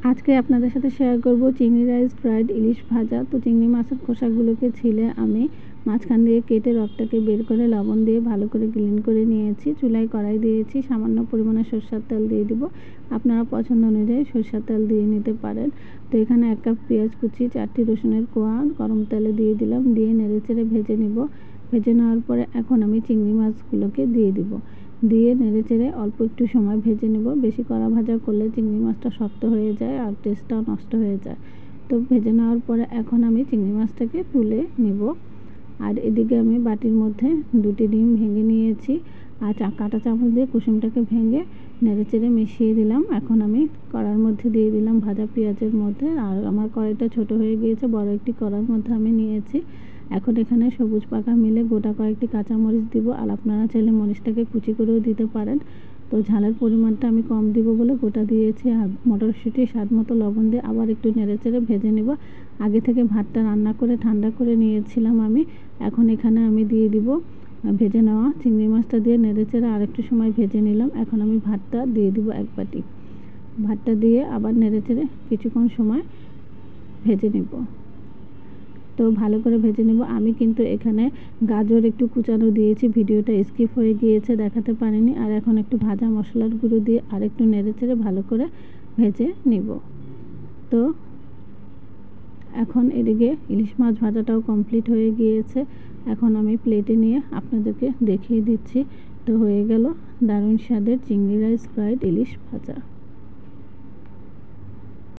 আজকে আপনাদের সাথে শেয়ার করব চিংড়ি রাইস ফ্রাইড ইলিশ ভাজা। তো চিংড়ি মাছের খোসাগুলোকে ছিলে আমি মাঝখান দিয়ে কেটে রসটাকে বের করে লবণ দিয়ে ভালো করে ক্লিন করে নিয়েছি। চুলায় কড়াই দিয়েছি, সামান্য পরিমাণে সরষের তেল দিয়ে দিব। আপনারা পছন্দ অনুযায়ী সরষের তেল দিয়ে নিতে পারেন। তো এখানে 1 কাপ পেঁয়াজ কুচি, 4টি রসুনের কোয়া গরম তেলে দিয়ে দিলাম। দিয়ে নেড়েচেড়ে ভেজে নিব। ভেজে নেওয়ার পরে এখন আমি চিংড়ি মাছগুলোকে দিয়ে দিব। দিয়ে নেড়েচেড়ে অল্প একটু সময় ভেজে নেব। বেশি কড়া ভাজা করলে চিংড়ি মাছটা শক্ত হয়ে যায় আর টেস্টটাও নষ্ট হয়ে যায়। তো ভেজে নেওয়ার পরে এখন আমি চিংড়ি মাছটাকে তুলে নিব। আর এদিকে আমি বাটির মধ্যে 2টি ডিম ভেঙে নিয়েছি আর কাঁটা চামচ দিয়ে কুসুমটাকে ভেঙে নেড়েচেড়ে মিশিয়ে দিলাম। এখন আমি কড়ার মধ্যে দিয়ে দিলাম ভাজা পেঁয়াজের মধ্যে। আর আমার কড়াইটা ছোট হয়ে গিয়েছে, বড় একটি কড়ার মধ্যে আমি নিয়েছি। এখন এখানে সবুজ পাকা মিলে গোটা কয়েকটি কাঁচামরিচ দিব। আর আপনারা চাইলে মরিচটাকে কুচি করেও দিতে পারেন। তো ঝালের পরিমাণটা আমি কম দিব বলে গোটা দিয়েছি। আর মটরশুঁটি স্বাদ মতো লবণ দিয়ে আবার একটু নেড়েচেড়ে ভেজে নেব। আগে থেকে ভাতটা রান্না করে ঠান্ডা করে নিয়েছিলাম আমি। এখন এখানে আমি দিয়ে দিব ভেজে নেওয়া চিংড়ি মাছটা দিয়ে নেড়েচেড়ে আরেকটু সময় ভেজে নিলাম। এখন আমি ভাতটা দিয়ে দিব 1 বাটি। ভাতটা দিয়ে আবার নেড়েচেড়ে কিছুক্ষণ সময় ভেজে নেব। তো ভালো করে ভেজে নেব। আমি কিন্তু এখানে গাজর একটু কুচানো দিয়েছি, ভিডিওটা স্কিপ হয়ে গিয়েছে, দেখাতে পারিনি। আর এখন একটু ভাজা মশলার গুঁড়ো দিয়ে আর একটু নেড়েচেড়ে ভালো করে ভেজে নিব। তো এখন এদিকে ইলিশ মাছ ভাজাটাও কমপ্লিট হয়ে গিয়েছে। এখন আমি প্লেটে নিয়ে আপনাদেরকে দেখিয়ে দিচ্ছি। তো হয়ে গেল দারুণ স্বাদের চিংড়ি রাইস ফ্রাইড ইলিশ ভাজা।